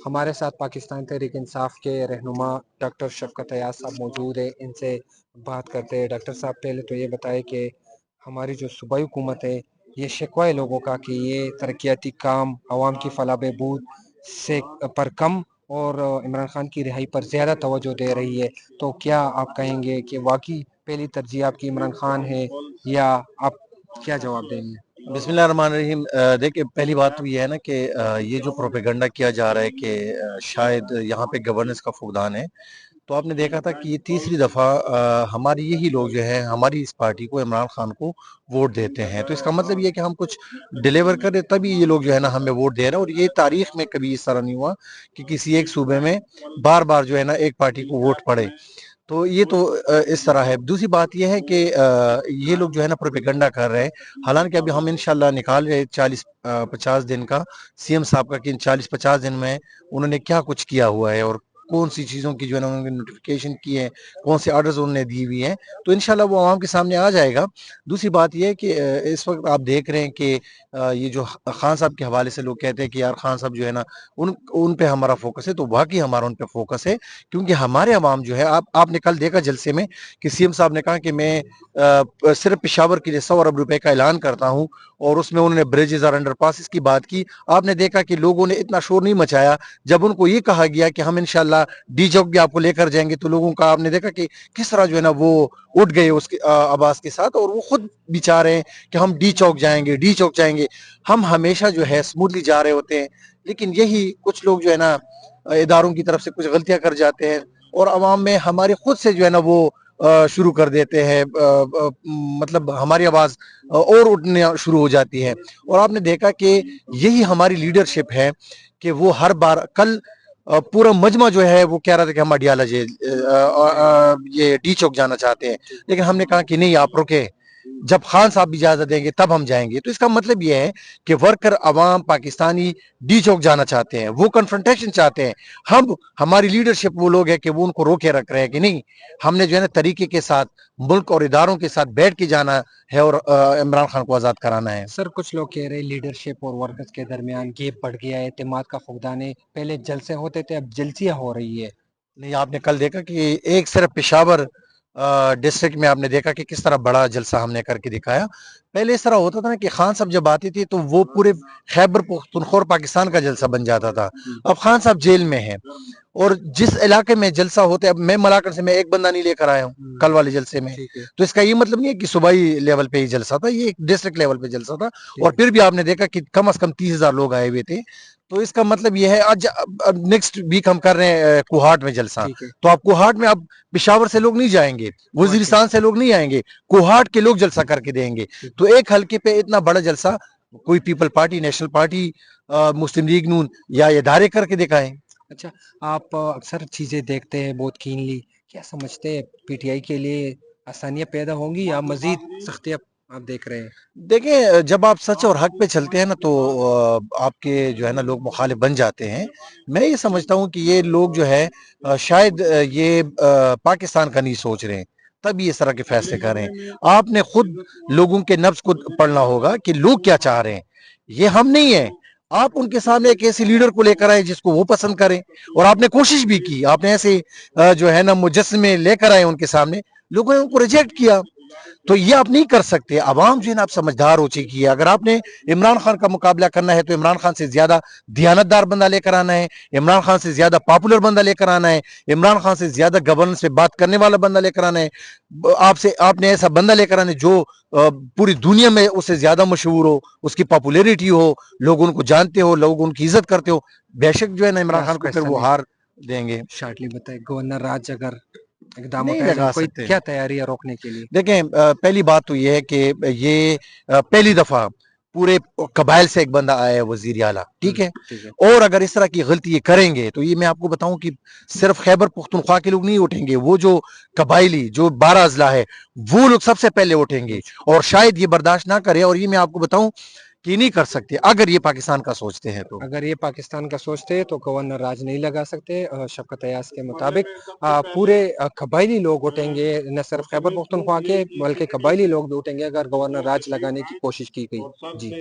ہمارے ساتھ پاکستان تحریک انصاف کے رہنما ڈاکٹر شفقت ایاز صاحب موجود ہیں، ان سے بات کرتے ہیں۔ ڈاکٹر صاحب پہلے تو یہ بتائیں کہ ہماری جو صوبائی حکومت ہے، یہ شکوہ ہے لوگوں کا کہ یہ ترقیاتی کام عوام کی فلاح بہبود سے پر کم اور عمران خان کی رہائی پر زیادہ توجہ دے رہی ہے، تو کیا آپ کہیں گے کہ واقعی پہلی ترجیح آپ کی عمران خان ہے، یا آپ کیا جواب دیں گے؟ بسم اللہ الرحمن الرحیم۔ دیکھیں، پہلی بات تو یہ ہے نا کہ یہ جو پروپیگنڈا کیا جا رہا ہے کہ شاید یہاں پہ گورننس کا فقدان ہے، تو آپ نے دیکھا تھا کہ یہ تیسری دفعہ ہماری یہی لوگ جو ہے ہماری اس پارٹی کو، عمران خان کو ووٹ دیتے ہیں۔ تو اس کا مطلب یہ ہے کہ ہم کچھ ڈیلیور کر رہے، تبھی یہ لوگ جو ہے نا ہمیں ووٹ دے رہے ہیں۔ اور یہ تاریخ میں کبھی اس طرح نہیں ہوا کہ کسی ایک صوبے میں بار بار جو ہے نا ایک پارٹی کو ووٹ پڑے۔ تو یہ تو اس طرح ہے۔ دوسری بات یہ ہے کہ یہ لوگ جو ہے نا پروپیگنڈا کر رہے ہیں، حالانکہ ابھی ہم انشاءاللہ نکال رہے 40-50 دن کا سی ایم صاحب کا، کہ ان 40-50 دن میں انہوں نے کیا کچھ کیا ہوا ہے، اور کون سی چیزوں کی جو ہے نا انہوں نے نوٹیفیکیشن کی ہے، کون سے آرڈرز انہوں نے دی ہوئی ہیں، تو انشاءاللہ وہ عوام کے سامنے آ جائے گا۔ دوسری بات یہ ہے کہ اس وقت آپ دیکھ رہے ہیں کہ یہ جو خان صاحب کے حوالے سے لوگ کہتے ہیں کہ یار خان صاحب جو ہے نا ان پہ ہمارا فوکس ہے، تو واقعی ہمارا ان پہ فوکس ہے، کیونکہ ہمارے عوام جو ہے، آپ نے کل دیکھا جلسے میں کہ سی ایم صاحب نے کہا کہ میں صرف پشاور کے لیے 100 ارب روپے کا اعلان کرتا ہوں، اور اس میں انہوں نے بریجز اور انڈر پاسز کی بات کی۔ آپ نے دیکھا کہ لوگوں نے اتنا شور نہیں مچایا جب ان کو یہ کہا گیا کہ ہم انشاءاللہ ڈی چوک بھی آپ کو لے کر جائیں گے، تو لوگوں کا آپ نے دیکھا کہ کس طرح جو ہے نا وہ اٹھ گئے اس آواز کے ساتھ، اور وہ خود بھی چاہ رہے ہیں کہ ہم ڈی چوک جائیں گے، ڈی چوک جائیں گے۔ ہم ہمیشہ جو ہے سموتھلی جا رہے ہوتے ہیں، لیکن یہی کچھ لوگ جو ہے نا اداروں کی طرف سے کچھ غلطیاں کر جاتے ہیں، اور عوام میں ہمارے خود سے جو ہے نا وہ شروع کر دیتے ہیں، مطلب ہماری آواز اور اٹھنے شروع ہو جاتی ہے۔ اور آپ نے دیکھا کہ یہی ہماری لیڈرشپ ہے کہ وہ ہر بار، کل پورا مجمع جو ہے وہ کہہ رہا تھا کہ ہم اڈیالہ یہ ڈی چوک جانا چاہتے ہیں، لیکن ہم نے کہا کہ نہیں، آپ رکے، جب خان صاحب بھی اجازت دیں گے تب ہم جائیں گے۔ تو اس کا مطلب یہ ہے کہ ورکر، عوام، پاکستانی ڈی چوک جانا چاہتے ہیں، وہ کنفرنٹیشن چاہتے ہیں۔ ہماری لیڈرشپ وہ لوگ ہیں کہ وہ ان کو روکے رکھ رہے ہیں کہ نہیں، ہم نے جو ہے نا طریقے کے ساتھ ملک اور اداروں کے ساتھ بیٹھ کے جانا ہے، اور عمران خان کو آزاد کرانا ہے۔ سر، کچھ لوگ کہہ رہے ہیں لیڈرشپ اور ورکرز کے درمیان گیپ بڑھ گیا ہے، اعتماد کا فقدان ہے، پہلے جلسے ہوتے تھے، اب جلسیاں ہو رہی ہے۔ نہیں، آپ نے کل دیکھا کہ ایک صرف پشاور ڈسٹرکٹ میں آپ نے دیکھا کہ کس طرح بڑا جلسہ ہم نے کر کے دکھایا۔ پہلے اس طرح ہوتا تھا نا کہ خان صاحب جب آتے تھے تو وہ پورے خیبر پختونخوا اور پاکستان کا جلسہ بن جاتا تھا۔ اب خان صاحب جیل میں ہیں، اور جس علاقے میں جلسہ ہوتا ہے، اب میں ملاکن سے میں ایک بندہ نہیں لے کر آیا ہوں کل والے جلسے میں، تو اس کا یہ مطلب نہیں ہے کہ صوبائی لیول پہ ہی جلسہ تھا، یہ ایک ڈسٹرکٹ لیول پہ جلسہ تھا، اور پھر بھی آپ نے دیکھا کہ کم از کم 30,000 لوگ آئے ہوئے تھے۔ تو اس کا مطلب یہ ہے، آج نیکسٹ ویک ہم کر رہے ہیں کوہاٹ میں جلسہ، تو آپ کوہاٹ میں اب پشاور سے لوگ نہیں جائیں گے، وزیرستان سے لوگ نہیں آئیں گے، کوہاٹ کے لوگ جلسہ کر کے دیں گے۔ تو ایک حلقے پہ اتنا بڑا جلسہ کوئی پیپل پارٹی، نیشنل پارٹی، مسلم لیگ نون یا ادارے کر کے دکھائیں۔ اچھا، آپ اکثر چیزیں دیکھتے ہیں بہت کینلی، کیا سمجھتے ہیں پی ٹی آئی کے لیے آسانیاں پیدا ہوں گی یا مزید سختیاں آپ دیکھ رہے ہیں؟ دیکھیں، جب آپ سچ اور حق پہ چلتے ہیں نا، تو آپ کے جو ہے نا لوگ مخالف بن جاتے ہیں۔ میں یہ سمجھتا ہوں کہ یہ لوگ جو ہے شاید یہ پاکستان کا نہیں سوچ رہے ہیں، تب یہ اس طرح کے فیصلے کر رہے ہیں۔ آپ نے خود لوگوں کے نبض کو پڑھنا ہوگا کہ لوگ کیا چاہ رہے ہیں، یہ ہم نہیں ہیں۔ آپ ان کے سامنے ایک ایسی لیڈر کو لے کر آئے جس کو وہ پسند کریں، اور آپ نے کوشش بھی کی، آپ نے ایسے جو ہے نا مجسمے لے کر آئے ان کے سامنے، لوگوں نے ان کو ریجیکٹ کیا۔ تو یہ آپ نہیں کر سکتے۔ عوام جو ہے نا آپ سمجھدار ہو چکی ہے۔ اگر آپ نے عمران خان کا مقابلہ کرنا ہے تو عمران خان سے زیادہ دیانتدار بندہ لے کر آنا ہے، عمران خان سے زیادہ پاپولر بندہ لے کر آنا ہے، عمران خان سے زیادہ گورننس پہ بات کرنے والا بندہ لے کر آنا ہے۔ آپ نے ایسا بندہ لے کر آنا ہے جو پوری دنیا میں اس سے زیادہ مشہور ہو، اس کی پاپولیرٹی ہو، لوگ ان کو جانتے ہو، لوگ ان کی عزت کرتے ہو۔ بے شک جو ہے نا عمران خان کو پھر وہ ہار دیں گے۔ شارٹلی بتائیں، گورنر راج اگر اقدام نہیں اٹھائے لگا کوئی سکتے۔ کیا تیاری ہے روکنے کے لیے؟ دیکھیں، پہلی بات تو یہ ہے کہ یہ پہلی دفعہ پورے قبائل سے ایک بندہ آیا ہے وزیر اعلیٰ، ٹھیک ہے؟ اور اگر اس طرح کی غلطی یہ کریں گے تو یہ میں آپ کو بتاؤں کہ صرف خیبر پختونخوا کے لوگ نہیں اٹھیں گے، وہ جو قبائلی جو 12 اضلاع ہے وہ لوگ سب سے پہلے اٹھیں گے، اور شاید یہ برداشت نہ کرے۔ اور یہ میں آپ کو بتاؤں کہ نہیں کر سکتے اگر یہ پاکستان کا سوچتے ہیں تو۔ اگر یہ پاکستان کا سوچتے ہیں تو گورنر راج نہیں لگا سکتے۔ شفقت ایاز کے مطابق پورے قبائلی لوگ اٹھیں گے، نہ صرف خیبر پختونخوا کے بلکہ قبائلی لوگ بھی اٹھیں گے اگر گورنر راج لگانے کی کوشش کی گئی۔ جی